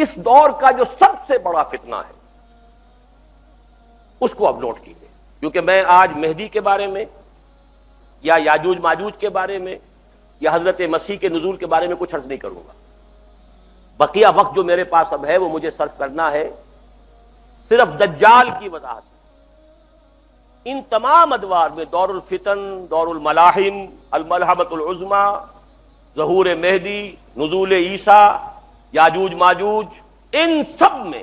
اس دور کا جو سب سے بڑا فتنہ ہے اس کو اب نوٹ کیجیے، کیونکہ میں آج مہدی کے بارے میں یا یاجوج ماجوج کے بارے میں یا حضرت مسیح کے نزول کے بارے میں کچھ عرض نہیں کروں گا۔ بقیہ وقت جو میرے پاس اب ہے وہ مجھے صرف کرنا ہے صرف دجال کی وضاحت۔ ان تمام ادوار میں دور الفتن، دور الملاحم، الملحمۃ العظمی، ظہور مہدی، نزول عیسیٰ، یاجوج ماجوج، ان سب میں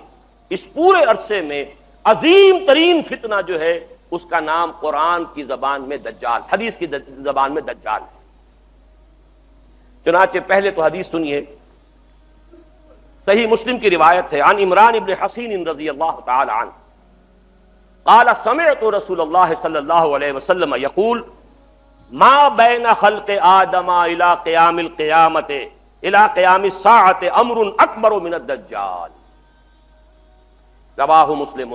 اس پورے عرصے میں عظیم ترین فتنہ جو ہے اس کا نام قرآن کی زبان میں دجال، حدیث کی زبان میں دجال ہے۔ چنانچہ پہلے تو حدیث سنیے، صحیح مسلم کی روایت ہے، عن عمران ابن حسین رضی اللہ تعالی عنہ قال سمعت رسول اللہ صلی اللہ علیہ وسلم یقول ما بین خلق آدم الى قیام القیامت الى قیام الساعت امر اکبر من الدجال، رواہ مسلم۔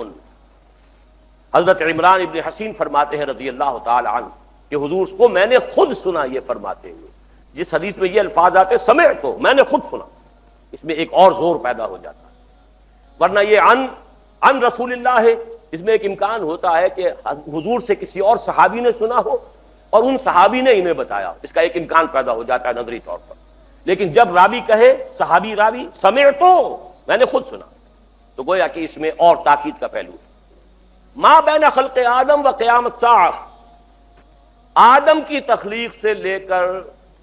حضرت عمران ابن حسین فرماتے ہیں رضی اللہ تعالی عنہ کہ حضور کو میں نے خود سنا یہ فرماتے ہوئے۔ جس حدیث میں یہ الفاظ آتے سمعت، میں نے خود سنا، اس میں ایک اور زور پیدا ہو جاتا ہے، ورنہ یہ عن رسول اللہ ہے، اس میں ایک امکان ہوتا ہے کہ حضور سے کسی اور صحابی نے سنا ہو اور ان صحابی نے انہیں بتایا، اس کا ایک امکان پیدا ہو جاتا ہے نظری طور پر۔ لیکن جب راوی کہے، صحابی راوی، سمعت، میں نے خود سنا، تو گویا کہ اس میں اور تاکید کا پہلو ہے۔ ما بین خلق آدم و قیامت الساعہ، آدم کی تخلیق سے لے کر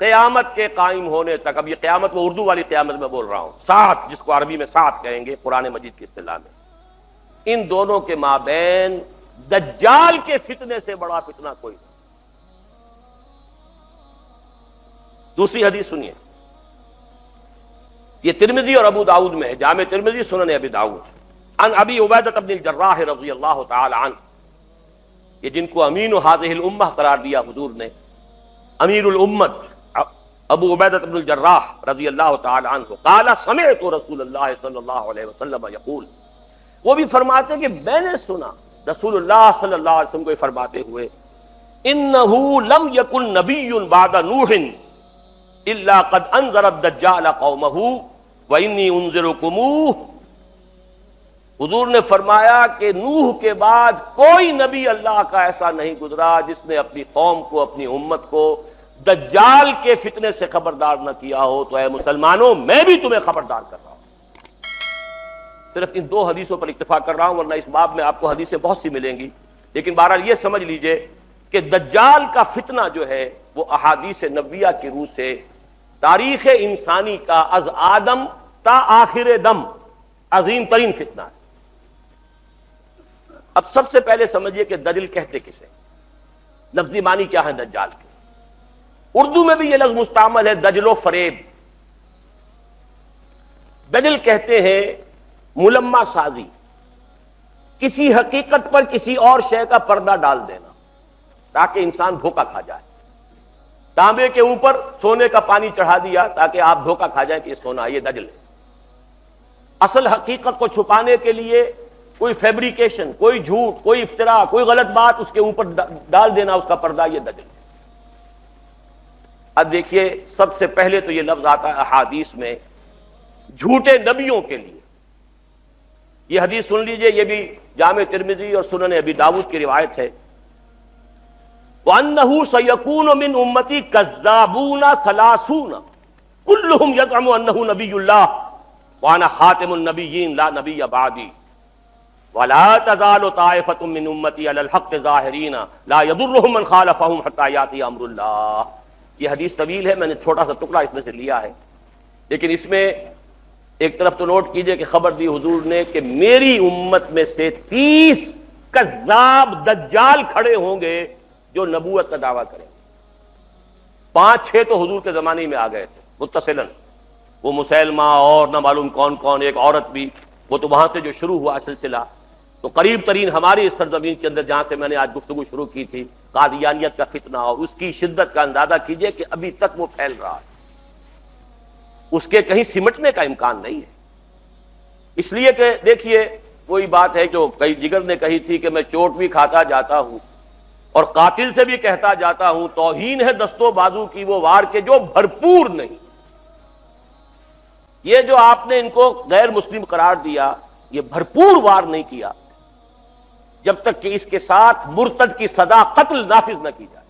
قیامت کے قائم ہونے تک، اب یہ قیامت وہ اردو والی قیامت میں بول رہا ہوں، ساعت جس کو عربی میں ساعت کہیں گے قرآن مجید کی اصطلاح میں، ان دونوں کے مابین دجال کے فتنے سے بڑا فتنہ کوئی نہیں۔ دوسری حدیث سنیے، یہ ترمذی اور ابو داؤد میں ہے، جامع ترمذی، سنن ابی داؤد، عن ابی عبیدہ بن الجراح رضی اللہ تعالی عنہ، یہ جن کو امین هذه الامہ قرار دیا حضور نے، امیر الامت ابو عبیدہ بن الجراح رضی اللہ تعالی عنہ، قال سمعت رسول اللہ صلی اللہ علیہ وسلم یقول، وہ بھی فرماتے کہ میں نے سنا رسول اللہ صلی اللہ علیہ وسلم کو فرماتے ہوئے، انہ لم یکن نبی بعد نوح الا قد انذر الدجال قومہ وانی انذرکموہ۔ حضور نے فرمایا کہ نوح کے بعد کوئی نبی اللہ کا ایسا نہیں گزرا جس نے اپنی قوم کو، اپنی امت کو دجال کے فتنے سے خبردار نہ کیا ہو، تو اے مسلمانوں میں بھی تمہیں خبردار کر رہا ہوں۔ صرف ان دو حدیثوں پر اکتفا کر رہا ہوں، ورنہ اس باب میں آپ کو حدیثیں بہت سی ملیں گی، لیکن بہرحال یہ سمجھ لیجئے کہ دجال کا فتنہ جو ہے وہ احادیث نبویہ کی روح سے تاریخ انسانی کا از آدم تا آخر دم عظیم ترین فتنہ ہے۔ اب سب سے پہلے سمجھیے کہ دجل کہتے کسے، لفظی معنی کیا ہے دجال کے؟ اردو میں بھی یہ لفظ مستعمل ہے، دجل و فریب۔ دجل کہتے ہیں ملمہ سازی، کسی حقیقت پر کسی اور شے کا پردہ ڈال دینا تاکہ انسان دھوکہ کھا جائے۔ تانبے کے اوپر سونے کا پانی چڑھا دیا تاکہ آپ دھوکہ کھا جائیں کہ یہ سونا ہے، یہ دجل ہے۔ اصل حقیقت کو چھپانے کے لیے کوئی فیبریکیشن، کوئی جھوٹ، کوئی افتراء، کوئی غلط بات اس کے اوپر ڈال دینا، اس کا پردہ، یہ دجل ہے۔ اب دیکھیے، سب سے پہلے تو یہ لفظ آتا ہے احادیث میں جھوٹے نبیوں کے لیے۔ یہ حدیث سن لیجئے، یہ بھی جامع ترمذی اور سنن ابی داؤد کی روایت ہے، وَأَنَّهُ سَيَكُونُ مِنْ أُمَّتِي كَذَّابُونَ ثَلَاثُونَ كُلُّهُمْ يَزْعُمُ أَنَّهُ نَبِيُّ اللَّهِ وَأَنَا خَاتِمُ النَّبِيِّينَ لَا نَبِيَّ بَعْدِي وَلَا تَزَالُ طَائِفَةٌ مِّنْ أُمَّتِي عَلَى الْحَقِّ ظَاهِرِينَ لَا يَضُرُّهُم مَّنْ خَالَفَهُمْ حَتَّىٰ يَأْتِيَ أَمْرُ اللَّهِ۔ یہ حدیث طویل ہے، میں نے چھوٹا سا ٹکڑا اس میں سے لیا ہے، لیکن اس میں ایک طرف تو نوٹ کیجئے کہ خبر دی حضور نے کہ میری امت میں سے 30 کذاب دجال کھڑے ہوں گے جو نبوت کا دعویٰ کریں گے۔ 5-6 تو حضور کے زمانے میں آ گئے تھے متصلاً، وہ مسیلمہ اور نہ معلوم کون کون، ایک عورت بھی، وہ تو وہاں سے جو شروع ہوا سلسلہ، تو قریب ترین ہماری اس سرزمین کے اندر جہاں سے میں نے آج گفتگو شروع کی تھی، قادیانیت کا فتنہ، اور اس کی شدت کا اندازہ کیجئے کہ ابھی تک وہ پھیل رہا ہے، اس کے کہیں سمٹنے کا امکان نہیں ہے۔ اس لیے کہ دیکھیے، وہی بات ہے جو کئی جگر نے کہی تھی کہ میں چوٹ بھی کھاتا جاتا ہوں اور قاتل سے بھی کہتا جاتا ہوں، توہین ہے دست و بازو کی وہ وار کے جو بھرپور نہیں۔ یہ جو آپ نے ان کو غیر مسلم قرار دیا، یہ بھرپور وار نہیں کیا جب تک کہ اس کے ساتھ مرتد کی سزا قتل نافذ نہ کی جائے۔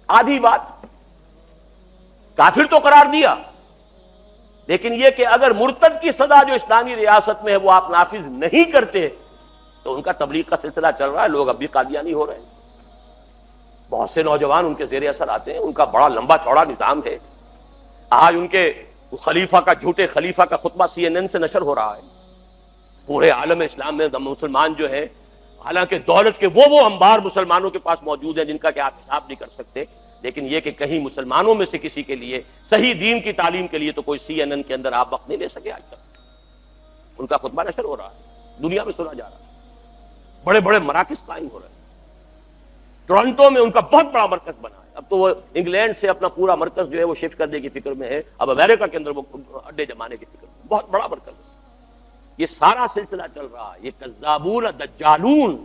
آدھی بات، کافر تو قرار دیا، لیکن یہ کہ اگر مرتد کی سزا جو اسلامی ریاست میں ہے وہ آپ نافذ نہیں کرتے تو ان کا تبلیغ کا سلسلہ چل رہا ہے، لوگ اب بھی قادیانی ہو رہے ہیں، بہت سے نوجوان ان کے زیر اثر آتے ہیں، ان کا بڑا لمبا چوڑا نظام ہے۔ آج ان کے خلیفہ کا، جھوٹے خلیفہ کا خطبہ CNN سے نشر ہو رہا ہے۔ پورے عالم اسلام میں مسلمان جو ہے، حالانکہ دولت کے وہ انبار مسلمانوں کے پاس موجود ہیں جن کا کہ آپ حساب نہیں کر سکتے، لیکن یہ کہ کہیں مسلمانوں میں سے کسی کے لیے صحیح دین کی تعلیم کے لیے تو کوئی CNN کے اندر آپ وقت نہیں لے سکے آج تک۔ ان کا خطبہ نشر ہو رہا ہے، دنیا میں سنا جا رہا ہے، بڑے بڑے مراکز قائم ہو رہے ہیں۔ ٹورنٹو میں ان کا بہت بڑا مرکز بنا ہے، اب تو وہ انگلینڈ سے اپنا پورا مرکز جو ہے وہ شفٹ کرنے کی فکر میں ہے، اب امریکہ کے اندر وہ اڈے جمانے کی فکر میں، بہت بڑا مرکز ہے۔ یہ سارا سلسلہ چل رہا ہے، یہ کذابون دجالون،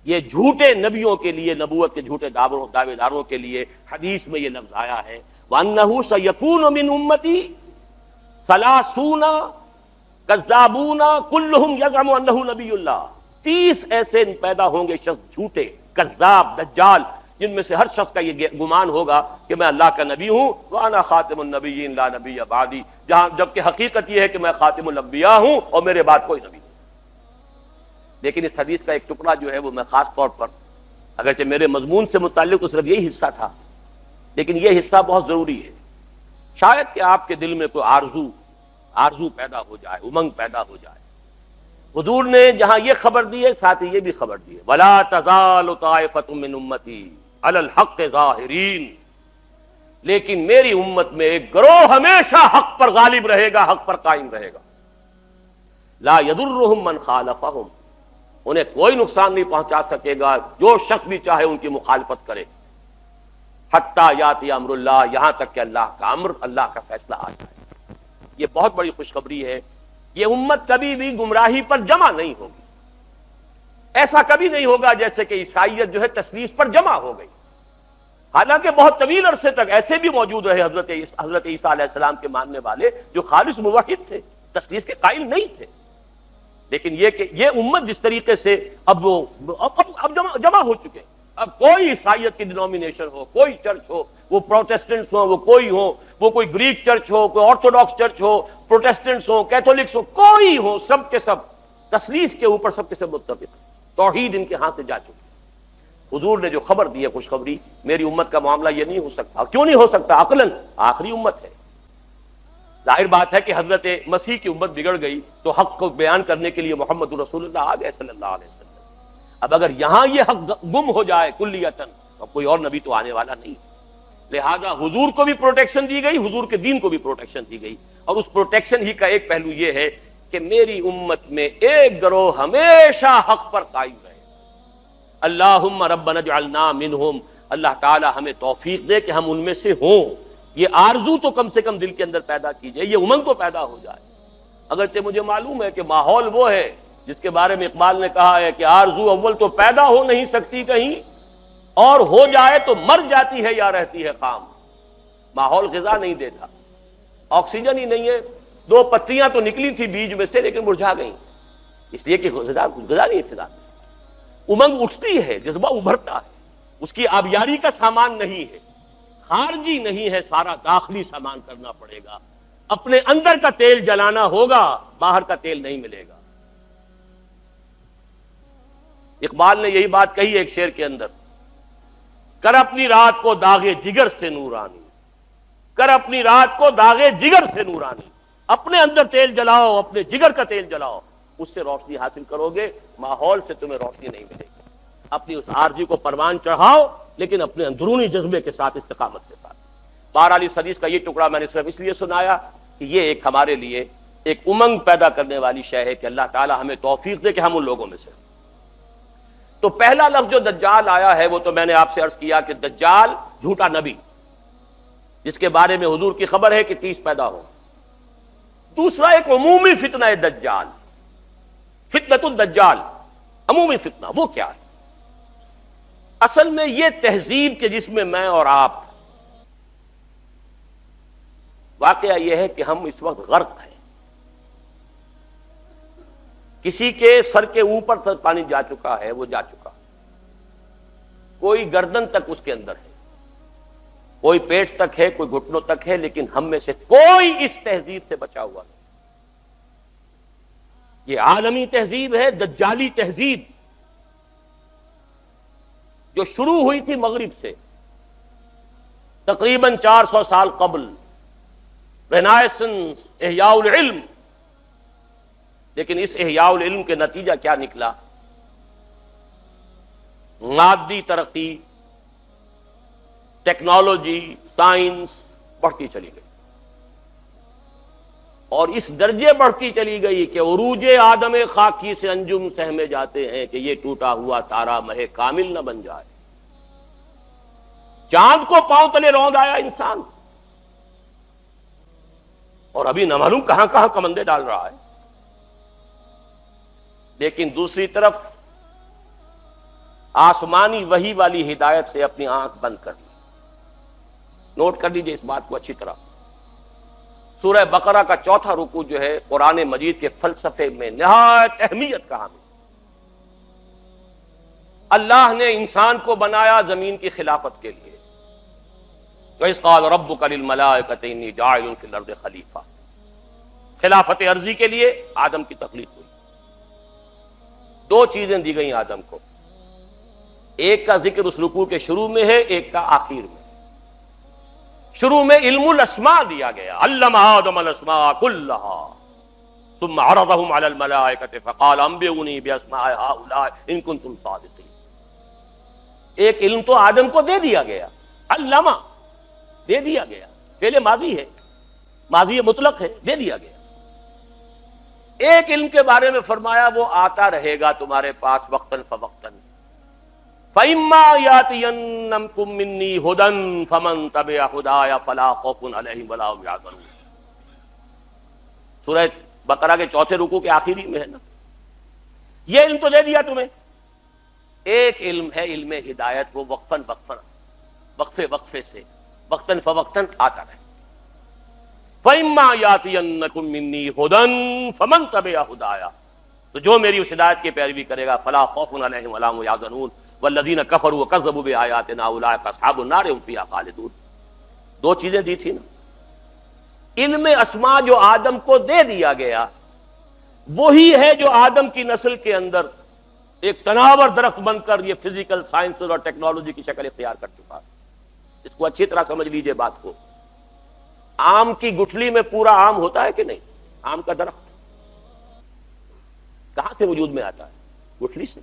یہ جھوٹے نبیوں کے لیے، نبوت کے جھوٹے دعوے داروں کے لیے حدیث میں یہ لفظ آیا ہے، وَأَنَّهُ سَيَكُونُ مِنْ أُمَّتِي ثَلَاثُونَ کذابون کلہم یزعم انہ نبی اللہ، 30 ایسے پیدا ہوں گے شخص جھوٹے کذاب دجال، جن میں سے ہر شخص کا یہ گمان ہوگا کہ میں اللہ کا نبی ہوں، وانا خاتم النبیین لا نبی بعدی، جبکہ حقیقت یہ ہے کہ میں خاتم الانبیاء ہوں اور میرے بعد کوئی نبی نہیں۔ لیکن اس حدیث کا ایک ٹکڑا جو ہے وہ میں خاص طور پر، اگرچہ میرے مضمون سے متعلق تو صرف یہی حصہ تھا، لیکن یہ حصہ بہت ضروری ہے، شاید کہ آپ کے دل میں کوئی آرزو پیدا ہو جائے، امنگ پیدا ہو جائے۔ حضور نے جہاں یہ خبر دی ہے، ساتھ ہی یہ بھی خبر دی ہے، وَلَا تَزَالُ طَائِفَةٌ مِّنْ أُمَّتِي عَلَى الْحَقِّ ظَاهِرِينَ، لیکن میری امت میں ایک گروہ ہمیشہ حق پر غالب رہے گا، حق پر قائم رہے گا، لا يَضُرُّهُم مَّنْ خَالَفَهُم، انہیں کوئی نقصان نہیں پہنچا سکے گا جو شخص بھی چاہے ان کی مخالفت کرے، حتیٰ یاتی امر اللہ، یہاں تک کہ اللہ کا امر، اللہ کا فیصلہ آ جائے۔ یہ بہت بڑی خوشخبری ہے، یہ امت کبھی بھی گمراہی پر جمع نہیں ہوگی، ایسا کبھی نہیں ہوگا جیسے کہ عیسائیت جو ہے تثلیث پر جمع ہو گئی، حالانکہ بہت طویل عرصے تک ایسے بھی موجود رہے حضرت عیسیٰ علیہ السلام کے ماننے والے جو خالص موحد تھے، تثلیث کے قائل نہیں تھے، لیکن یہ کہ یہ امت جس طریقے سے اب جمع ہو چکے، اب کوئی عیسائیت کی ڈینومینیشن ہو، کوئی چرچ ہو، وہ پروٹیسٹنٹس ہوں، وہ کوئی گریک چرچ ہو، کوئی آرتھوڈاکس چرچ ہو، پروٹیسٹنٹس ہو، کیتھولکس ہو، کوئی ہو، سب کے سب تثلیث کے اوپر سب کے سب متفق، توحید ان کے ہاتھ سے جا چکی۔ حضور نے جو خبر دی ہے خوشخبری، میری امت کا معاملہ یہ نہیں ہو سکتا، کیوں نہیں ہو سکتا؟ عقلاً آخری امت ہے، ظاہر بات ہے کہ حضرت مسیح کی امت بگڑ گئی تو حق کو بیان کرنے کے لیے محمد رسول اللہ آ گئے صلی اللہ علیہ وسلم۔ اب اگر یہاں یہ حق گم ہو جائے کلیتاً تو کوئی اور نبی تو آنے والا نہیں، لہذا حضور کو بھی پروٹیکشن دی گئی، حضور کے دین کو بھی پروٹیکشن دی گئی، اور اس پروٹیکشن ہی کا ایک پہلو یہ ہے کہ میری امت میں ایک گروہ ہمیشہ حق پر قائم رہے۔ اللہم ربنا اجعلنا منہم، اللہ تعالی ہمیں توفیق دے کہ ہم ان میں سے ہوں، یہ آرزو تو کم سے کم دل کے اندر پیدا کیجئے، یہ امنگ تو پیدا ہو جائے۔ اگرچہ مجھے معلوم ہے کہ ماحول وہ ہے جس کے بارے میں اقبال نے کہا ہے کہ آرزو اول تو پیدا ہو نہیں سکتی کہیں، اور ہو جائے تو مر جاتی ہے یا رہتی ہے خام۔ ماحول غذا نہیں دیتا، آکسیجن ہی نہیں ہے، 2 پتیاں تو نکلی تھی بیج میں سے لیکن مرجھا گئیں، اس لیے کہ غذا نہیں فضا میں۔ امنگ اٹھتی ہے، جذبہ ابھرتا ہے، اس کی آبیاری کا سامان نہیں ہے، خارجی نہیں ہے، سارا داخلی سامان کرنا پڑے گا، اپنے اندر کا تیل جلانا ہوگا، باہر کا تیل نہیں ملے گا۔ اقبال نے یہی بات کہی ایک شعر کے اندر، کر اپنی رات کو داغے جگر سے نورانی، کر اپنی رات کو داغے جگر سے نورانی، اپنے اندر تیل جلاؤ، اپنے جگر کا تیل جلاؤ، اس سے روشنی حاصل کرو گے، ماحول سے تمہیں روشنی نہیں ملے گی۔ اپنی اس آرزو کو پروان چڑھاؤ، لیکن اپنے اندرونی جذبے کے ساتھ، استقامت کے ساتھ۔ بہرحال اس حدیث کا یہ ٹکڑا میں نے صرف اس لیے سنایا کہ یہ ایک ہمارے لیے ایک امنگ پیدا کرنے والی شے ہے کہ اللہ تعالی ہمیں توفیق دے کہ ہم ان لوگوں میں سے۔ تو پہلا لفظ جو دجال آیا ہے وہ تو میں نے آپ سے عرض کیا کہ دجال جھوٹا نبی، جس کے بارے میں حضور کی خبر ہے کہ 30 پیدا ہو۔ دوسرا ایک عمومی فتنہ ہے دجال، فتنۃ الدجال، عمومی فتنہ۔ وہ کیا ہے؟ اصل میں یہ تہذیب کے جس میں میں اور آپ، واقعہ یہ ہے کہ ہم اس وقت غرق ہیں. کسی کے سر کے اوپر تک پانی جا چکا ہے، وہ جا چکا، کوئی گردن تک اس کے اندر ہے، کوئی پیٹ تک ہے، کوئی گھٹنوں تک ہے، لیکن ہم میں سے کوئی اس تہذیب سے بچا ہوا نہیں. یہ عالمی تہذیب ہے، دجالی تہذیب، جو شروع ہوئی تھی مغرب سے تقریباً 400 سال قبل، رینائسنس، احیاء العلم. لیکن اس احیاء العلم کے نتیجہ کیا نکلا؟ مادی ترقی، ٹیکنالوجی، سائنس بڑھتی چلی گئی، اور اس درجے بڑھتی چلی گئی کہ عروج آدم خاکی سے انجم سہمے جاتے ہیں کہ یہ ٹوٹا ہوا تارا مہ کامل نہ بن جائے. چاند کو پاؤں تلے روند آیا انسان، اور ابھی نہ معلوم کہاں کہاں کمندے ڈال رہا ہے. لیکن دوسری طرف آسمانی وحی والی ہدایت سے اپنی آنکھ بند کر لی. نوٹ کر لیجئے اس بات کو اچھی طرح. سورہ بقرہ کا 4واں رکوع جو ہے قرآن مجید کے فلسفے میں نہایت اہمیت کا حامل. اللہ نے انسان کو بنایا زمین کی خلافت کے لیے. وَإِذْ قَالَ رَبُّكَ لِلْمَلَائِكَةِ إِنِّي جَاعِلٌ فِي الْأَرْضِ خَلِيفَةً. خلافت عرضی کے لیے آدم کی تخلیق ہوئی. دو چیزیں دی گئیں آدم کو، ایک کا ذکر اس رکوع کے شروع میں ہے، ایک کا آخر میں. شروع میں علم الاسماء دیا گیا، علم آدم الاسماء كلها ثم عرضهم على الملائكة فقال انبئوني باسماء هؤلاء ان كنتم صادقين. ایک علم تو آدم کو دے دیا گیا، علامہ دے دیا گیا، فعل ماضی ہے، ماضی مطلق ہے، دے دیا گیا. ایک علم کے بارے میں فرمایا وہ آتا رہے گا تمہارے پاس وقتاً فوقتاً. فَإِمَّا يَأْتِيَنَّكُم مِّنِّي هُدًى فَمَن تَبِعَ هُدَايَ فَلَا خَوْفٌ عَلَيْهِمْ وَلَا هُمْ يَحْزَنُونَ. سورہ بقرہ کے 4تھے رکوع کے آخری میں ہے نا. یہ علم تو دے دیا تمہیں. ایک علم ہے علم ہدایت، وہ وقفاً وقفے سے وقتاً فوقتاً آتا رہے. فَإِمَّا يَأْتِيَنَّكُم مِّنِّي هُدًى فَمَن تَبِعَ هُدَايَ، تو جو میری اس ہدایت کی پیروی کرے گا فَلَا خَوْفٌ عَلَيْهِمْ وَلَا هُمْ يَحْزَنُونَ وَالَّذِينَ كَفَرُوا وَكَذَّبُوا بِآيَاتِنَا أُولَٰئِكَ أَصْحَابُ النَّارِ هُمْ فِيهَا خَالِدُونَ. دو چیزیں دی تھی نا. علم اسماء جو آدم کو دے دیا گیا وہی ہے جو آدم کی نسل کے اندر ایک تناور درخت بن کر یہ فزیکل سائنسز اور ٹیکنالوجی کی شکل اختیار کر چکا ہے. اس کو اچھی طرح سمجھ لیجئے بات کو. آم کی گٹھلی میں پورا آم ہوتا ہے کہ نہیں؟ آم کا درخت کہاں سے وجود میں آتا ہے؟ گٹھلی سے.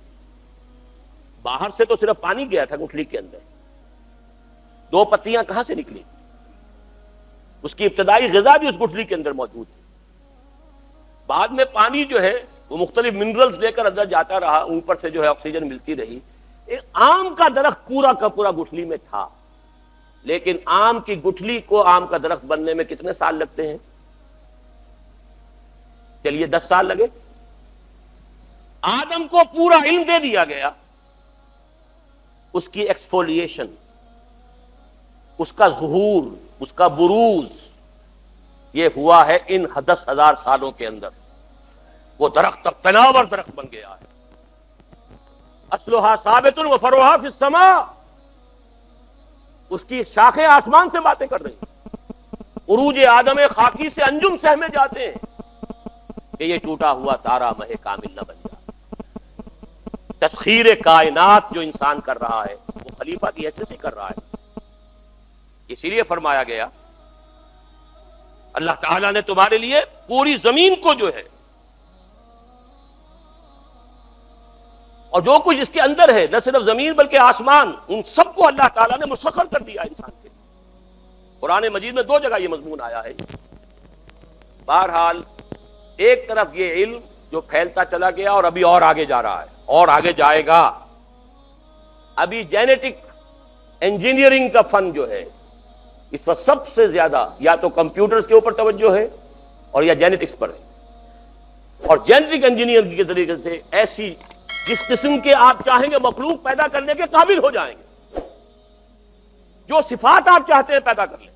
باہر سے تو صرف پانی گیا تھا گٹھلی کے اندر، دو پتیاں کہاں سے نکلی؟ اس کی ابتدائی غذا بھی اس گٹھلی کے اندر موجود تھی. بعد میں پانی جو ہے وہ مختلف منرلز لے کر اندر جاتا رہا، اوپر سے جو ہے آکسیجن ملتی رہی. ایک آم کا درخت پورا کا پورا گٹھلی میں تھا، لیکن آم کی گٹھلی کو آم کا درخت بننے میں کتنے سال لگتے ہیں؟ چلیے 10 سال لگے. آدم کو پورا علم دے دیا گیا، اس کی ایکسفولیشن، اس کا ظہور، اس کا بروز یہ ہوا ہے ان 10,000 سالوں کے اندر. وہ درخت اب تناور درخت بن گیا ہے. اصلها ثابت وفرعها فی السماء. اس کی شاخیں آسمان سے باتیں کر رہی ہیں. عروج آدم خاکی سے انجم سہمے جاتے ہیں کہ یہ ٹوٹا ہوا تارا مہ کامل نہ بن جائے. تسخیر کائنات جو انسان کر رہا ہے وہ خلیفہ کی حیثیت سے کر رہا ہے. اسی لیے فرمایا گیا اللہ تعالیٰ نے تمہارے لیے پوری زمین کو جو ہے اور جو کچھ اس کے اندر ہے، نہ صرف زمین بلکہ آسمان، ان سب کو اللہ تعالیٰ نے مسخر کر دیا انسان کے. قرآن مجید میں 2 جگہ یہ مضمون آیا ہے. بہرحال ایک طرف یہ علم جو پھیلتا چلا گیا اور ابھی اور آگے جا رہا ہے اور آگے جائے گا. ابھی جینیٹک انجینئرنگ کا فن جو ہے اس وقت سب سے زیادہ یا تو کمپیوٹرز کے اوپر توجہ ہے اور یا جینیٹکس پر ہے. اور جینیٹک انجینئرنگ کے طریقے سے ایسی جس قسم کے آپ چاہیں گے مخلوق پیدا کرنے کے قابل ہو جائیں گے، جو صفات آپ چاہتے ہیں پیدا کر لیں.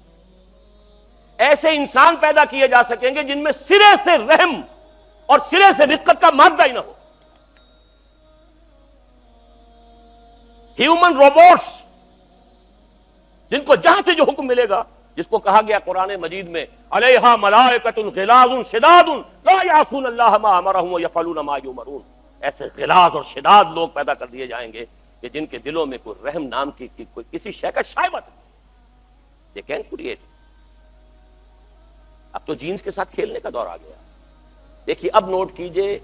ایسے انسان پیدا کیے جا سکیں گے جن میں سرے سے رحم اور سرے سے رقت کا مادہ ہی نہ ہو. ہیومن روبوٹس جن کو جہاں سے جو حکم ملے گا، جس کو کہا گیا قرآن مجید میں علیہا ملائکۃ غلاظ شداد لا یعصون اللہ ما امرهم ویفعلون ما یؤمرون، ایسے غلاظ اور شداد لوگ پیدا کر دیے جائیں گے کہ جن کے دلوں میں کوئی رحم نام کی کوئی کسی شے کا شائبہ نہیں. They can create. اب تو جینز کے ساتھ کھیلنے کا دور آ گیا. دیکھیے اب نوٹ کیجئے،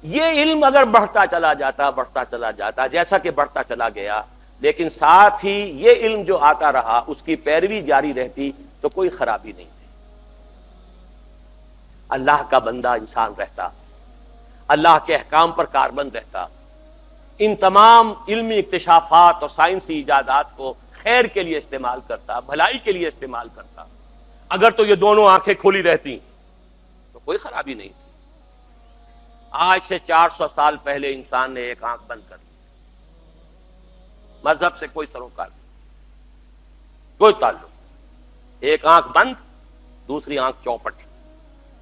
یہ علم اگر بڑھتا چلا جاتا جیسا کہ بڑھتا چلا گیا، لیکن ساتھ ہی یہ علم جو آتا رہا اس کی پیروی جاری رہتی تو کوئی خرابی نہیں تھی. اللہ کا بندہ انسان رہتا، اللہ کے احکام پر کاربند رہتا، ان تمام علمی اکتشافات اور سائنسی ایجادات کو خیر کے لیے استعمال کرتا، بھلائی کے لیے استعمال کرتا. اگر تو یہ دونوں آنکھیں کھلی رہتی تو کوئی خرابی نہیں تھی. آج سے 400 سال پہلے انسان نے ایک آنکھ بند کر دی، مذہب سے کوئی سروکار نہیں، کوئی تعلق. ایک آنکھ بند، دوسری آنکھ چوپٹ.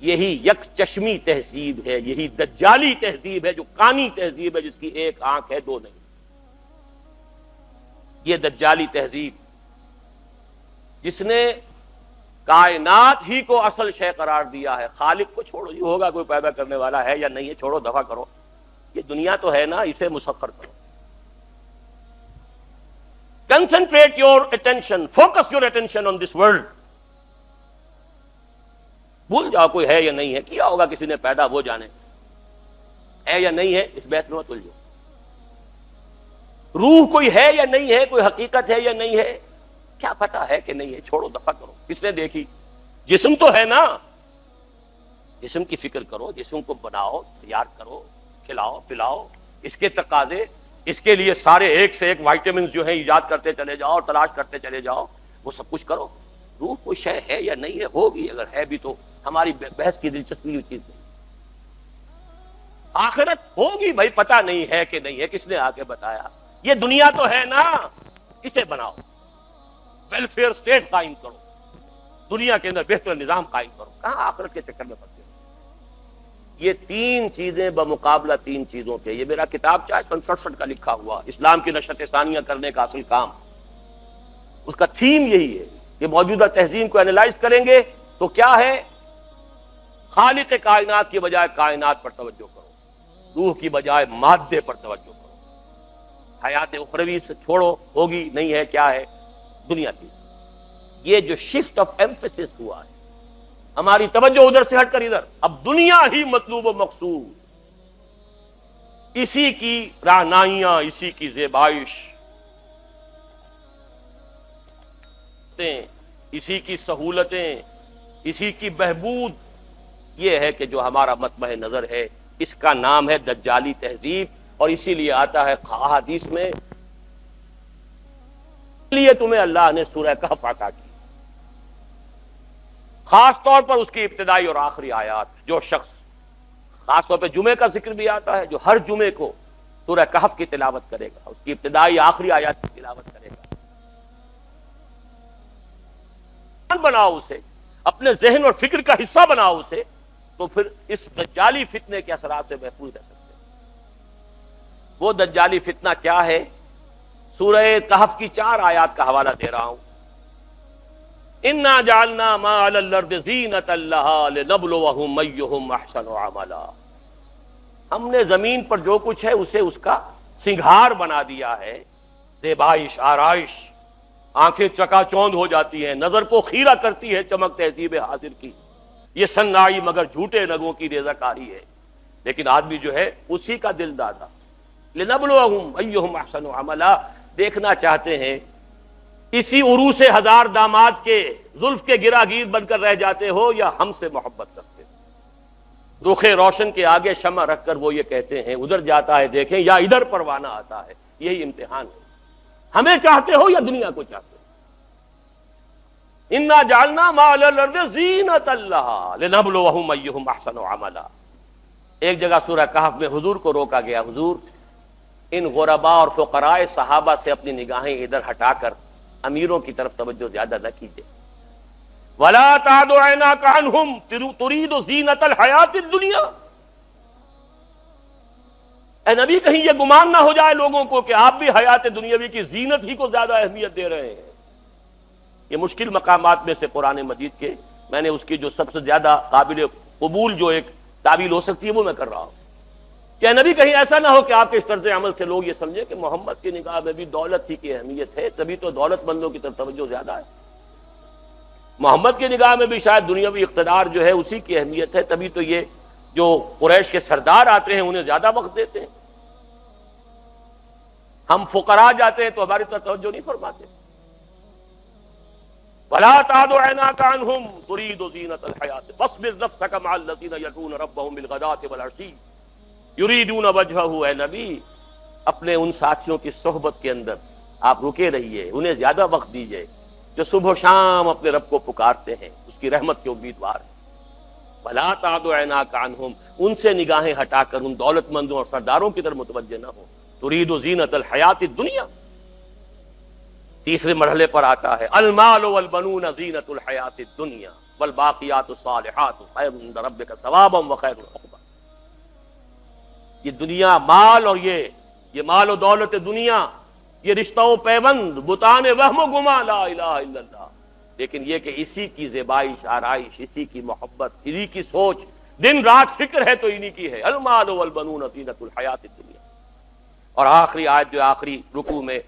یہی یک چشمی تہذیب ہے، یہی دجالی تہذیب ہے، جو کانی تہذیب ہے جس کی ایک آنکھ ہے دو نہیں. یہ دجالی تہذیب جس نے کائنات ہی کو اصل شے قرار دیا ہے. خالق کو چھوڑو، یہ ہوگا کوئی پیدا کرنے والا ہے یا نہیں ہے، چھوڑو، دفع کرو. یہ دنیا تو ہے نا، اسے مسخر کرو. Concentrate your attention, focus your attention on this world. بھول جاؤ کوئی ہے یا نہیں ہے، کیا ہوگا کسی نے پیدا وہ جانے، ہے یا نہیں ہے اس بحث میں مت الجھو. روح کوئی ہے یا نہیں ہے، کوئی حقیقت ہے یا نہیں ہے، کیا پتا ہے کہ نہیں ہے، چھوڑو، دفع کرو. کس نے دیکھی؟ جسم تو ہے نا، جسم کی فکر کرو، جسم کو بناؤ، تیار کرو، کھلاؤ پلاؤ، اس کے تقاضے، اس کے لیے سارے ایک سے ایک وائٹامنز جو ہیں ایجاد کرتے چلے جاؤ اور تلاش کرتے چلے جاؤ، وہ سب کچھ کرو. روح کوئی شے ہے یا نہیں ہے، ہوگی، اگر ہے بھی تو ہماری بحث کی دلچسپی چیز نہیں. آخرت ہوگی بھائی، پتہ نہیں ہے کہ نہیں ہے، کس نے آ کے بتایا. یہ دنیا تو ہے نا، اسے بناؤ، ویلفیئر اسٹیٹ قائم کرو، دنیا کے اندر بہتر نظام قائم کرو. کہاں آخرت کے چکر میں پھنسے ہو؟ یہ تین چیزیں بمقابلہ تین چیزوں کے. یہ میرا کتاب چاہے 67 کا لکھا ہوا اسلام کی نشت ثانیہ کرنے کا اصل کام، اس کا تھیم یہی ہے کہ موجودہ تہذیب کو اینالائز کریں گے تو کیا ہے، خالق کائنات کی بجائے کائنات پر توجہ کرو، روح کی بجائے مادے پر توجہ کرو. حیات اخروی سے چھوڑو، ہوگی نہیں ہے، کیا ہے، دنیا کی. یہ جو شفٹ آف ایمفیسس ہوا ہے، ہماری توجہ ادھر سے ہٹ کر ادھر، اب دنیا ہی مطلوب و مقصود، اسی کی رہنائیاں، اسی کی زیبائش، اسی کی سہولتیں، اسی کی بہبود، یہ ہے کہ جو ہمارا مطمع نظر ہے. اس کا نام ہے دجالی تہذیب. اور اسی لیے آتا ہے احادیث میں، لیے تمہیں اللہ نے سورہ کہف عطا کی، خاص طور پر اس کی ابتدائی اور آخری آیات. جو شخص، خاص طور پہ جمعے کا ذکر بھی آتا ہے، جو ہر جمعے کو سورہ کہف کی تلاوت کرے گا، اس کی ابتدائی آخری آیات کی تلاوت کرے گا، بناؤ اسے، اپنے ذہن اور فکر کا حصہ بناؤ اسے، تو پھر اس دجالی فتنے کے اثرات سے محفوظ رہ سکتے ہیں. وہ دجالی فتنہ کیا ہے؟ سورہ کہف کی 4 آیات کا حوالہ دے رہا ہوں. اِنَّا جَعَلْنَا مَا عَلَى الْأَرْضِ زِينَةً لَهَا لِنَبْلُوَهُمْ أَيُّهُمْ أَحْسَنُ عَمَلًا. ہم نے زمین پر جو کچھ ہے اسے اس کا سنگھار بنا دیا ہے، زیبائش، آرائش، آنکھیں چکا چوند ہو جاتی ہیں، نظر کو خیرہ کرتی ہے چمک تہذیب حاضر کی. یہ صناعی مگر جھوٹے نگوں کی ریزہ کاری ہے. لیکن آدمی جو ہے اسی کا دل دادا، لِنَبْلُوَهُمْ أَيُّهُمْ أَحْسَنُ عَمَلًا، دیکھنا چاہتے ہیں اسی عروس ہزار داماد کے زلف کے گراگیر بن کر رہ جاتے ہو یا ہم سے محبت کرتے ہو. رخ روشن کے آگے شمع رکھ کر وہ یہ کہتے ہیں ادھر جاتا ہے دیکھیں یا ادھر پروانہ آتا ہے. یہی امتحان ہے. ہمیں چاہتے ہو یا دنیا کو چاہتے ہو. اِنَّا جَعَلْنَا مَا عَلَى الْأَرْضِ زِينَةً لَهَا لِنَبْلُوَهُمْ أَيُّهُمْ أَحْسَنُ عَمَلًا. ایک جگہ سورہ کہف میں حضور کو روکا گیا، حضور ان غرباء اور فقراء صحابہ سے اپنی نگاہیں ادھر ہٹا کر امیروں کی طرف توجہ زیادہ نہ کیجیے. ولا تعد عیناک عنہم ترید زینۃ الحیات الدنیا. اے نبی کہیں یہ گمان نہ ہو جائے لوگوں کو کہ آپ بھی حیات دنیاوی کی زینت ہی کو زیادہ اہمیت دے رہے ہیں. یہ مشکل مقامات میں سے قرآن مجید کے میں نے اس کی جو سب سے زیادہ قابل قبول جو ایک تعبیر ہو سکتی ہے وہ میں کر رہا ہوں کہ نبی کہیں ایسا نہ ہو کہ آپ کے اس طرز عمل سے لوگ یہ سمجھیں کہ محمد کی نگاہ میں بھی دولت ہی کی اہمیت ہے، تبھی تو دولت مندوں کی طرف توجہ زیادہ ہے. محمد کی نگاہ میں بھی شاید دنیاوی اقتدار جو ہے اسی کی اہمیت ہے، تبھی تو یہ جو قریش کے سردار آتے ہیں انہیں زیادہ وقت دیتے ہیں. ہم فقراء جاتے ہیں تو ہماری طرف توجہ نہیں فرماتے. ولا تعد عیناک عنہم ترید زینۃ الحیات واصبر نفسک مع الذین یدعون ربهم بالغداۃ والعشی یریدون وجہہ. اے نبی اپنے ان ساتھیوں کی صحبت کے اندر آپ رکے رہیے، انہیں زیادہ وقت دیجیے جو صبح و شام اپنے رب کو پکارتے ہیں، اس کی رحمت کے امیدوار ہیں. ولا تعد عیناک عنہم، ان سے نگاہیں ہٹا کر ان دولت مندوں اور سرداروں کی طرف متوجہ نہ ہو. ترید زینۃ الحیات الدنیا. تیسرے مرحلے پر آتا ہے المال والبنون زینۃ الحیات الدنیا والباقیات الصالحات خیر عند ربک ثوابا وخیر عقبا. یہ دنیا مال اور یہ مال و دولت دنیا، یہ رشتہ و پیوند، بتان وہم و گما، لا الہ الا اللہ. لیکن یہ کہ اسی کی زیبائش آرائش، اسی کی محبت، اسی کی سوچ دن رات فکر ہے تو انہی کی ہے. المال والبنون زینۃ الحیات الدنیا. اور آخری آیت جو آخری رکوع میں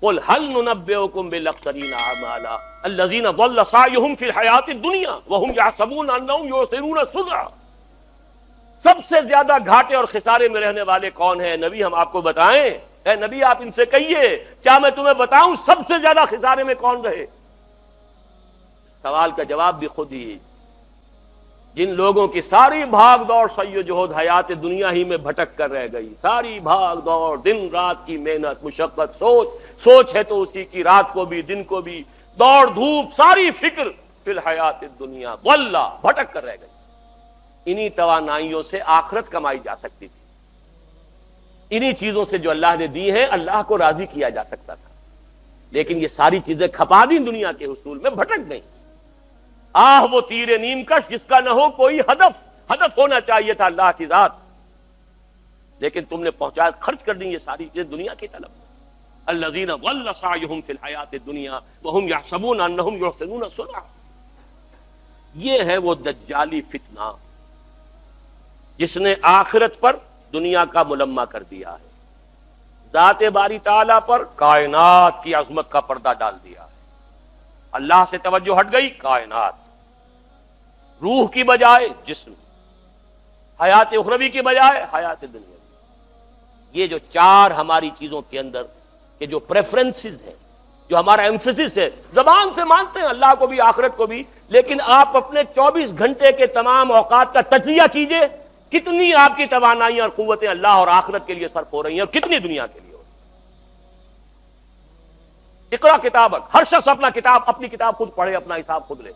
قل هل ننبئکم بالاخسرین اعمالا الذین ضل سعیهم فی الحیات الدنیا وهم یحسبون انہم یحسنون صنعا. سب سے زیادہ گھاٹے اور خسارے میں رہنے والے کون ہیں؟ نبی ہم آپ کو بتائیں. اے نبی آپ ان سے کہیے کیا میں تمہیں بتاؤں سب سے زیادہ خسارے میں کون رہے؟ سوال کا جواب بھی خود ہی. جن لوگوں کی ساری بھاگ دوڑ سعی و جہد حیات دنیا ہی میں بھٹک کر رہ گئی، ساری بھاگ دوڑ، دن رات کی محنت مشقت، سوچ ہے تو اسی کی، رات کو بھی دن کو بھی، دوڑ دھوپ، ساری فکر فی الحیات الدنیا، واللہ بھٹک کر رہ گئی. انہی توانائیوں سے آخرت کمائی جا سکتی تھی، انہی چیزوں سے جو اللہ نے دی ہیں اللہ کو راضی کیا جا سکتا تھا. لیکن یہ ساری چیزیں کھپا دی دنیا کے حصول میں، بھٹک گئیں. وہ تیر نیم کش جس کا نہ ہو کوئی ہدف ہونا چاہیے تھا اللہ کی ذات، لیکن تم نے پہنچا خرچ کر دی یہ ساری چیزیں دنیا کی طلب. الذین ضل سعیہم فی الحیات الدنیا وہم یحسبون انہم یحسنون صنعا. یہ ہے وہ دجالی فتنہ جس نے آخرت پر دنیا کا ملمہ کر دیا ہے، ذات باری تعالیٰ پر کائنات کی عظمت کا پردہ ڈال دیا ہے. اللہ سے توجہ ہٹ گئی، کائنات، روح کی بجائے جسم، حیات اخروی کی بجائے حیات دنیا. یہ جو چار ہماری چیزوں کے اندر کہ جو پریفرنسز ہیں، جو ہمارا ایمفیسس ہے، زبان سے مانتے ہیں اللہ کو بھی آخرت کو بھی، لیکن آپ اپنے 24 گھنٹے کے تمام اوقات کا تجزیہ کیجئے، کتنی آپ کی توانائیاں اور قوتیں اللہ اور آخرت کے لیے صرف ہو رہی ہیں اور کتنی دنیا کے لیے ہو رہی ہیں. اقرا کتابک، ہر شخص اپنی کتاب خود پڑھے، اپنا حساب خود لے.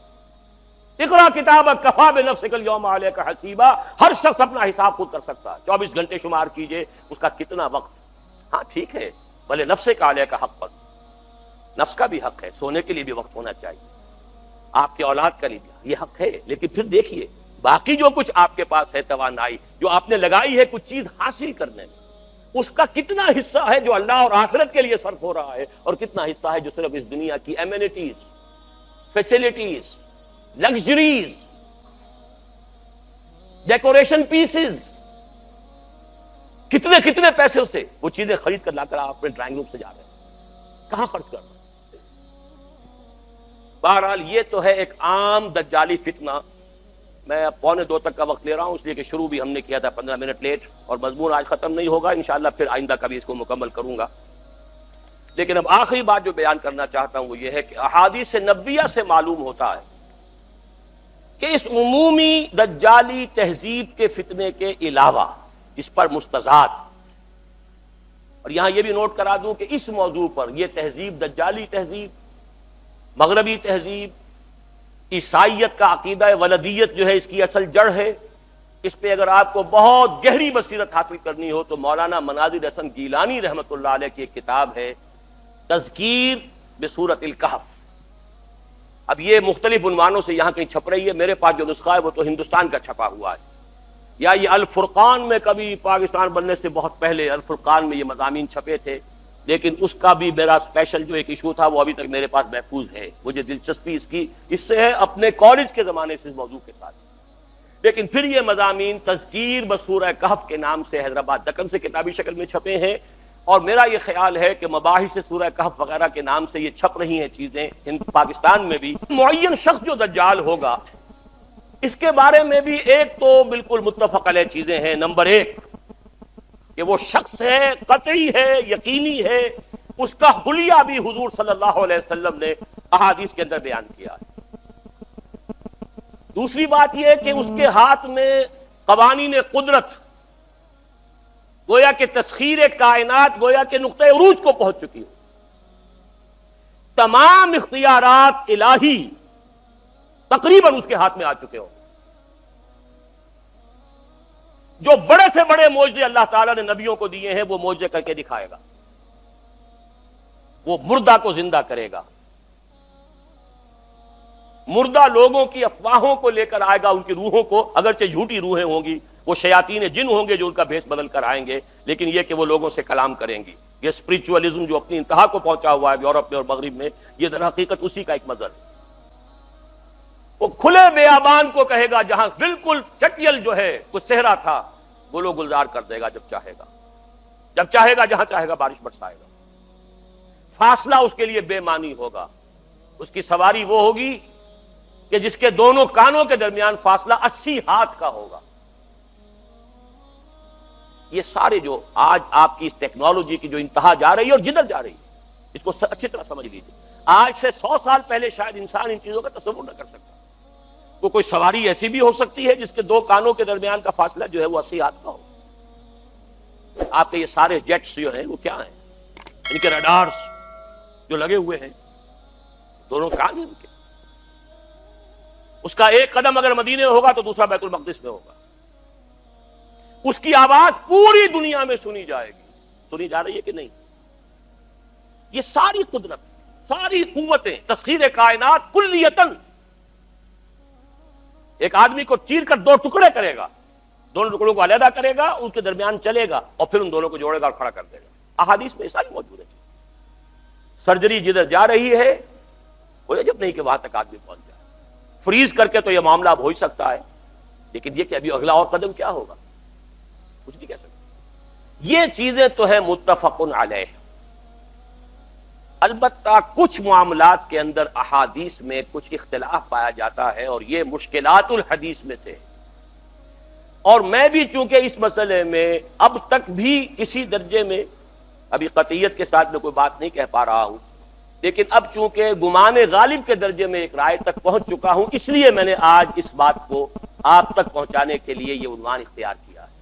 اقرا کتابک کفا بنفسک الیوم علیک حسیبا. ہر شخص اپنا حساب خود کر سکتا ہے. 24 گھنٹے شمار کیجئے اس کا کتنا وقت. ہاں ٹھیک ہے، بھلے نفس کا علیہ کا حق پر، نفس کا بھی حق ہے، سونے کے لیے بھی وقت ہونا چاہیے، آپ کے اولاد کا لیے یہ حق ہے. لیکن پھر دیکھیے باقی جو کچھ آپ کے پاس ہے توانائی جو آپ نے لگائی ہے کچھ چیز حاصل کرنے میں، اس کا کتنا حصہ ہے جو اللہ اور آخرت کے لیے صرف ہو رہا ہے اور کتنا حصہ ہے جو صرف اس دنیا کی amenities, facilities, luxuries, decoration pieces, کتنے پیسے سے وہ چیزیں خرید کر لا کر آپ اپنے ڈرائنگ روم سے جا رہے ہیں، کہاں خرچ کرنا. بہرحال یہ تو ہے ایک عام دجالی فتنہ. میں 1:45 تک کا وقت لے رہا ہوں اس لیے کہ شروع بھی ہم نے کیا تھا 15 منٹ لیٹ، اور مضمون آج ختم نہیں ہوگا انشاءاللہ، پھر آئندہ کبھی اس کو مکمل کروں گا. لیکن اب آخری بات جو بیان کرنا چاہتا ہوں وہ یہ ہے کہ احادیث نبویہ سے معلوم ہوتا ہے کہ اس عمومی دجالی تہذیب کے فتنے کے علاوہ اس پر مستضاد، اور یہاں یہ بھی نوٹ کرا دوں کہ اس موضوع پر یہ تہذیب، دجالی تہذیب، مغربی تہذیب، عیسائیت کا عقیدہ ولدیت جو ہے اس کی اصل جڑ ہے. اس پہ اگر آپ کو بہت گہری بصیرت حاصل کرنی ہو تو مولانا مناظر حسن گیلانی رحمۃ اللہ علیہ کی ایک کتاب ہے تذکیر بسورۃ الکہف. اب یہ مختلف عنوانوں سے یہاں کہیں چھپ رہی ہے، میرے پاس جو نسخہ ہے وہ تو ہندوستان کا چھپا ہوا ہے، یا یہ الفرقان میں کبھی پاکستان بننے سے بہت پہلے الفرقان میں یہ مضامین چھپے تھے، لیکن اس کا بھی میرا اسپیشل جو ایک ایشو تھا وہ ابھی تک میرے پاس محفوظ ہے. مجھے دلچسپی اس سے ہے اپنے کالج کے زمانے سے اس موضوع کے ساتھ. لیکن پھر یہ مضامین تذکیر بسورہ کہف کے نام سے حیدرآباد دکن سے کتابی شکل میں چھپے ہیں، اور میرا یہ خیال ہے کہ مباحث سورہ کہف وغیرہ کے نام سے یہ چھپ رہی ہیں چیزیں پاکستان میں بھی. معین شخص جو دجال ہوگا اس کے بارے میں بھی ایک تو بالکل متفق علیہ چیزیں ہیں. نمبر ایک کہ وہ شخص ہے، قطعی ہے، یقینی ہے، اس کا حلیہ بھی حضور صلی اللہ علیہ وسلم نے احادیث کے اندر بیان کیا ہے. دوسری بات یہ کہ اس کے ہاتھ میں قوانین قدرت، گویا کہ تسخیر کائنات گویا کہ نقطہ عروج کو پہنچ چکی ہو، تمام اختیارات الہی تقریباً اس کے ہاتھ میں آ چکے ہوں. جو بڑے سے بڑے معجزے اللہ تعالیٰ نے نبیوں کو دیے ہیں وہ معجزے کر کے دکھائے گا. وہ مردہ کو زندہ کرے گا، مردہ لوگوں کی افواہوں کو لے کر آئے گا، ان کی روحوں کو، اگرچہ جھوٹی روحیں ہوں گی، وہ شیاطین جن ہوں گے جو ان کا بھیس بدل کر آئیں گے، لیکن یہ کہ وہ لوگوں سے کلام کریں گی. یہ اسپرچولیزم جو اپنی انتہا کو پہنچا ہوا ہے یورپ میں اور مغرب میں، یہ در حقیقت اسی کا ایک مظہر ہے. وہ کھلے بیابان کو کہے گا جہاں بالکل چٹیل جو ہے کوئی صحرا تھا، گلو گلزار کر دے گا جب چاہے گا، جب چاہے گا جہاں چاہے گا بارش برسائے گا. فاصلہ اس کے لیے بے معنی ہوگا. اس کی سواری وہ ہوگی کہ جس کے دونوں کانوں کے درمیان فاصلہ 80 ہاتھ کا ہوگا. یہ سارے جو آج آپ کی اس ٹیکنالوجی کی جو انتہا جا رہی ہے اور جدھر جا رہی ہے، اس کو اچھی طرح سمجھ لیجیے. آج سے 100 سال پہلے شاید انسان ان چیزوں کا تصور نہ کر سکتا. وہ کوئی سواری ایسی بھی ہو سکتی ہے جس کے دو کانوں کے درمیان کا فاصلہ جو ہے وہ 80 ہاتھ کا ہو. آپ کے یہ سارے جیٹس جو ہیں وہ کیا ہیں؟ ان کے ریڈارز جو لگے ہوئے ہیں، دونوں کان ہیں ان کے. اس کا ایک قدم اگر مدینے میں ہوگا تو دوسرا بیت المقدس میں ہوگا. اس کی آواز پوری دنیا میں سنی جائے گی. سنی جا رہی ہے کہ نہیں؟ یہ ساری قدرت، ساری قوتیں، تسخیر کائنات کلیتاً ایک آدمی کو چیر کر دو ٹکڑے کرے گا، دونوں ٹکڑوں کو علیحدہ کرے گا، ان کے درمیان چلے گا اور پھر ان دونوں کو جوڑے گا اور کھڑا کر دے گا. احادیث میں ساری موجود ہے. سرجری جدھر جا رہی ہے وہ جب نہیں کہ وہاں تک آدمی پہنچ جائے. فریز کر کے تو یہ معاملہ اب ہو ہی سکتا ہے، لیکن یہ کہ ابھی اگلا اور قدم کیا ہوگا کچھ نہیں کہہ سکتے. یہ چیزیں تو ہے متفق علیہ. البتہ کچھ معاملات کے اندر احادیث میں کچھ اختلاف پایا جاتا ہے اور یہ مشکلات الحدیث میں سے. اور میں بھی چونکہ اس مسئلے میں اب تک بھی کسی درجے میں ابھی قطعیت کے ساتھ میں کوئی بات نہیں کہہ پا رہا ہوں، لیکن اب چونکہ گمان غالب کے درجے میں ایک رائے تک پہنچ چکا ہوں، اس لیے میں نے آج اس بات کو آپ تک پہنچانے کے لیے یہ عنوان اختیار کیا ہے.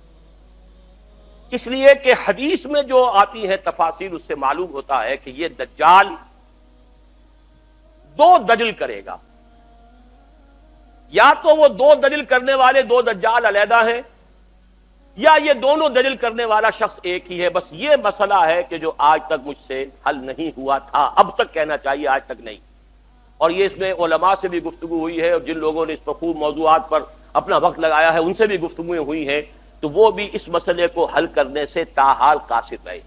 اس لیے کہ حدیث میں جو آتی ہے تفاصیل، اس سے معلوم ہوتا ہے کہ یہ دجال دو دجل کرے گا. یا تو وہ دو دجل کرنے والے دو دجال علیحدہ ہیں، یا یہ دونوں دجل کرنے والا شخص ایک ہی ہے. بس یہ مسئلہ ہے کہ جو آج تک مجھ سے حل نہیں ہوا تھا، اب تک کہنا چاہیے آج تک نہیں. اور یہ اس میں علماء سے بھی گفتگو ہوئی ہے، اور جن لوگوں نے اس پر خوب موضوعات پر اپنا وقت لگایا ہے ان سے بھی گفتگویں ہوئی ہیں، تو وہ بھی اس مسئلے کو حل کرنے سے تاحال قاصر رہے.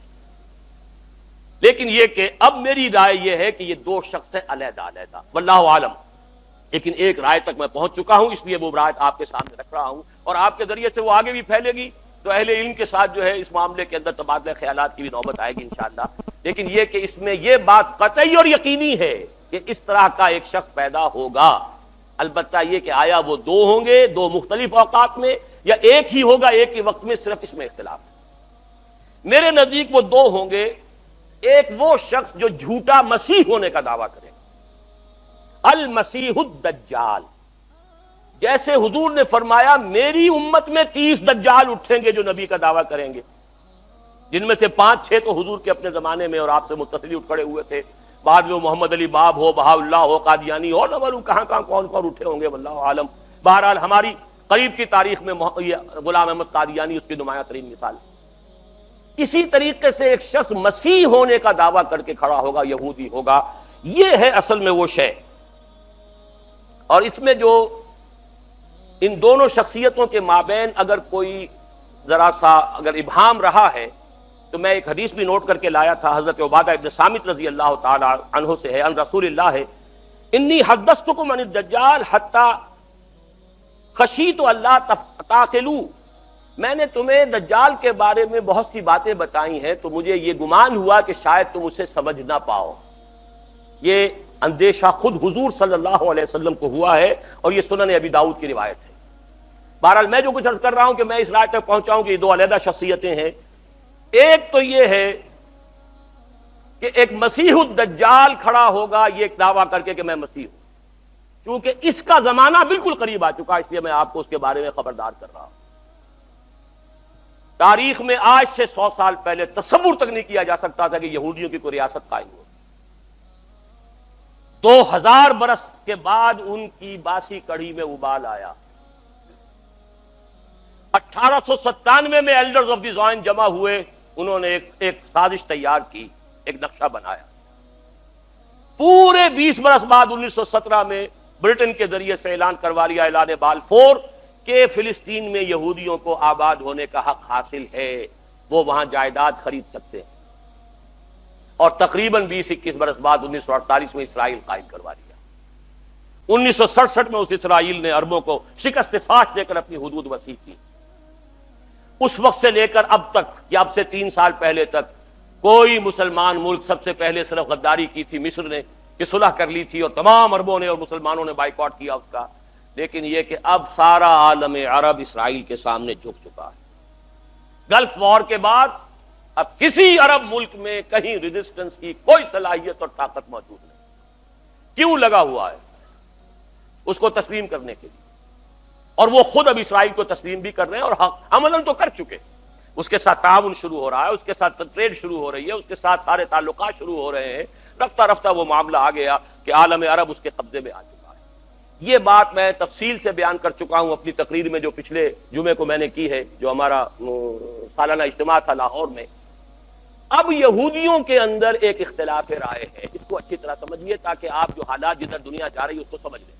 لیکن یہ کہ اب میری رائے یہ ہے کہ یہ دو شخص ہیں علیحدہ علیحدہ، واللہ عالم. لیکن ایک رائے تک میں پہنچ چکا ہوں، اس لیے وہ رائے آپ کے سامنے رکھ رہا ہوں، اور آپ کے ذریعے سے وہ آگے بھی پھیلے گی تو اہل علم کے ساتھ جو ہے اس معاملے کے اندر تبادلہ خیالات کی بھی نوبت آئے گی انشاءاللہ. لیکن یہ کہ اس میں یہ بات قطعی اور یقینی ہے کہ اس طرح کا ایک شخص پیدا ہوگا. البتہ یہ کہ آیا وہ دو ہوں گے دو مختلف اوقات میں، یا ایک ہی ہوگا ایک ہی وقت میں، صرف اس میں اختلاف ہے. میرے نزدیک وہ دو ہوں گے. ایک وہ شخص جو جھوٹا مسیح ہونے کا دعویٰ کرے، المسیح الدجال. جیسے حضور نے فرمایا میری امت میں 30 دجال اٹھیں گے جو نبی کا دعویٰ کریں گے، جن میں سے 5-6 تو حضور کے اپنے زمانے میں اور آپ سے متصل اٹھ کھڑے ہوئے تھے. بعد میں محمد علی باب ہو، بہا اللہ ہو، قادیانی ہو، نہ معلوم کہاں کہاں کون کون اٹھے ہوں گے، واللہ عالم. بہرحال ہماری قریب کی تاریخ میں غلام احمد قادیانی اس کی نمایاں ترین مثال. اسی طریقے سے ایک شخص مسیح ہونے کا دعویٰ کر کے کھڑا ہوگا، یہودی ہوگا. یہ ہے اصل میں وہ شے. اور اس میں جو ان دونوں شخصیتوں کے مابین اگر کوئی ذرا سا اگر ابہام رہا ہے تو میں ایک حدیث بھی نوٹ کر کے لایا تھا، حضرت عبادہ ابن صامت رضی اللہ تعالی عنہ سے ہے، ان رسول اللہ ہے، انی حدثتکم عن الدجال حتی خشیت اللہ تعقلوا، میں نے تمہیں دجال کے بارے میں بہت سی باتیں بتائی ہیں تو مجھے یہ گمان ہوا کہ شاید تم اسے سمجھ نہ پاؤ۔ یہ اندیشہ خود حضور صلی اللہ علیہ وسلم کو ہوا ہے، اور یہ سنن ابی داؤد کی روایت ہے۔ بہرحال میں جو کچھ عرض کر رہا ہوں کہ میں اس رائے تک پہنچاؤں کہ یہ دو علیحدہ شخصیتیں ہیں۔ ایک تو یہ ہے کہ ایک مسیح الدجال کھڑا ہوگا یہ ایک دعویٰ کر کے کہ میں مسیح ہوں، چونکہ اس کا زمانہ بالکل قریب آ چکا، اس لیے میں آپ کو اس کے بارے میں خبردار کر رہا ہوں۔ تاریخ میں آج سے 100 سال پہلے تصور تک نہیں کیا جا سکتا تھا کہ یہودیوں کی کوئی ریاست قائم ہو۔ 2000 برس کے بعد ان کی باسی کڑھی میں ابال آیا۔ 1897 میں ایلڈرز آف دی زوائن جمع ہوئے، انہوں نے ایک سازش تیار کی، ایک نقشہ بنایا۔ پورے 20 برس بعد 1917 میں برٹن کے ذریعے سے اعلان کروا لیا، اعلان بالفور، کہ فلسطین میں یہودیوں کو آباد ہونے کا حق حاصل ہے، وہ وہاں جائیداد خرید سکتے ہیں، اور تقریباً 20-21 برس بعد 1948 میں اسرائیل قائم کروا لیا۔ 1967 میں اس اسرائیل نے عربوں کو شکست فاش دے کر اپنی حدود وسیع کی۔ اس وقت سے لے کر اب تک، یا اب سے 3 سال پہلے تک، کوئی مسلمان ملک، سب سے پہلے صرف غداری کی تھی مصر نے کہ صلح کر لی تھی اور تمام عربوں نے اور مسلمانوں نے بائیکاٹ کیا اس کا، لیکن یہ کہ اب سارا عالم عرب اسرائیل کے سامنے جھک چکا ہے۔ گلف وار کے بعد اب کسی عرب ملک میں کہیں ریزسٹنس کی کوئی صلاحیت اور طاقت موجود نہیں۔ کیوں لگا ہوا ہے؟ اس کو تسلیم کرنے کے لیے، اور وہ خود اب اسرائیل کو تسلیم بھی کر رہے ہیں اور عملاً تو کر چکے۔ اس کے ساتھ تعاون شروع ہو رہا ہے، اس کے ساتھ ٹریڈ شروع ہو رہی ہے، اس کے ساتھ سارے تعلقات شروع ہو رہے ہیں۔ رفتہ رفتہ وہ معاملہ آ گیا کہ عالم عرب اس کے قبضے میں آ چکا ہے۔ یہ بات میں تفصیل سے بیان کر چکا ہوں اپنی تقریر میں جو پچھلے جمعے کو میں نے کی ہے، جو ہمارا سالانہ اجتماع تھا لاہور میں۔ اب یہودیوں کے اندر ایک اختلاف رائے ہے، اس کو اچھی طرح سمجھیے تاکہ آپ جو حالات جدھر دنیا جا رہی ہے اس کو سمجھ لیں۔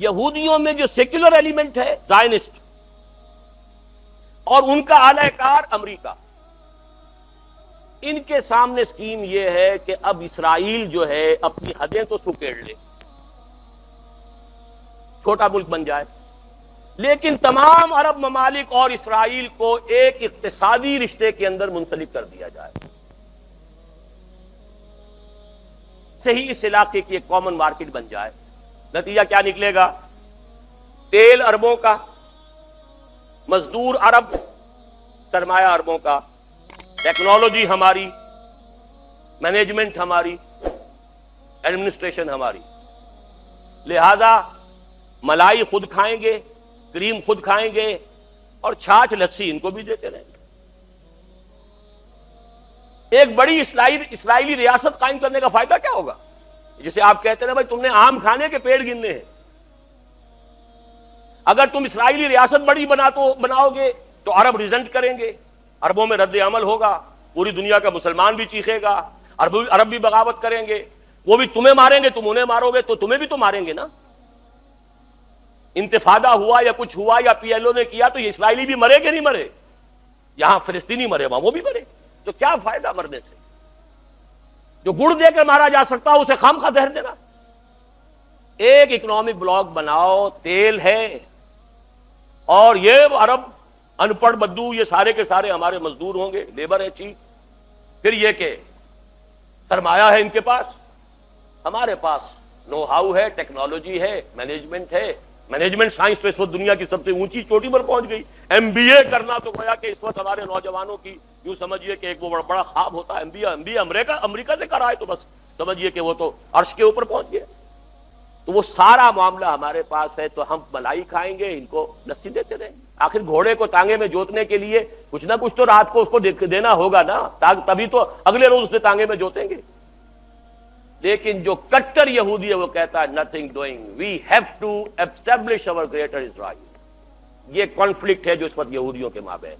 یہودیوں میں جو سیکولر ایلیمنٹ ہے، زائنسٹ، اور ان کا اعلی کار امریکہ، ان کے سامنے اسکیم یہ ہے کہ اب اسرائیل جو ہے اپنی حدیں تو سکیڑ لے، چھوٹا ملک بن جائے، لیکن تمام عرب ممالک اور اسرائیل کو ایک اقتصادی رشتے کے اندر منسلک کر دیا جائے، صحیح اس علاقے کی ایک کامن مارکیٹ بن جائے۔ نتیجہ کیا نکلے گا؟ تیل عربوں کا، مزدور عرب، سرمایہ عربوں کا، ٹیکنالوجی ہماری، مینجمنٹ ہماری، ایڈمنسٹریشن ہماری، لہذا ملائی خود کھائیں گے، کریم خود کھائیں گے، اور چھاچھ لسی ان کو بھی دیتے رہیں گے۔ ایک بڑی اسرائیلی ریاست قائم کرنے کا فائدہ کیا ہوگا؟ جسے آپ کہتے ہیں بھائی تم نے آم کھانے کے پیڑ گننے ہیں، اگر تم اسرائیلی ریاست بڑی بناؤ گے تو عرب ریزنٹ کریں گے، عربوں میں رد عمل ہوگا، پوری دنیا کا مسلمان بھی چیخے گا، عرب بھی بغاوت کریں گے، وہ بھی تمہیں ماریں گے، تم انہیں مارو گے تو تمہیں بھی تو ماریں گے نا۔ انتفاضہ ہوا یا کچھ ہوا یا پی ایل او نے کیا تو یہ اسرائیلی بھی مرے کہ نہیں مرے؟ یہاں فلسطینی مرے وہاں وہ بھی مرے، تو کیا فائدہ مرنے سے؟ جو گڑ دے کر مارا جا سکتا اسے خامخواہ زہر دینا۔ ایک اکنامک بلاک بناؤ، تیل ہے، اور یہ عرب ان پڑھ بدو یہ سارے کے سارے ہمارے مزدور ہوں گے، لیبر ہے چیف۔ پھر یہ کہ سرمایہ ہے ان کے پاس، ہمارے پاس نو ہاؤ ہے، ٹیکنالوجی ہے، مینجمنٹ ہے۔ مینجمنٹ سائنس تو اس وقت دنیا کی سب سے اونچی چوٹی پر پہنچ گئی۔ ایم بی اے کرنا تو گویا کہ اس وقت ہمارے نوجوانوں کی یوں سمجھیے کہ ایک وہ بڑا خواب ہوتا ہے۔ ایم بی اے امریکہ سے کرائے تو بس سمجھیے کہ وہ تو عرش کے اوپر پہنچ گئے۔ تو وہ سارا معاملہ ہمارے پاس ہے، تو ہم ملائی کھائیں گے، ان کو لسی دیتے رہیں گے۔ آخر گھوڑے کو تانگے میں جوتنے کے لیے کچھ نہ کچھ تو رات کو اس کو دینا ہوگا نا، تبھی تو اگلے روز اسے تانگے میں جوتیں گے۔ لیکن جو کٹر یہودی ہے وہ کہتا ہے nothing doing, we have to establish over greater Israel. یہ کانفلکٹ ہے جو اس وقت یہودیوں کے مابین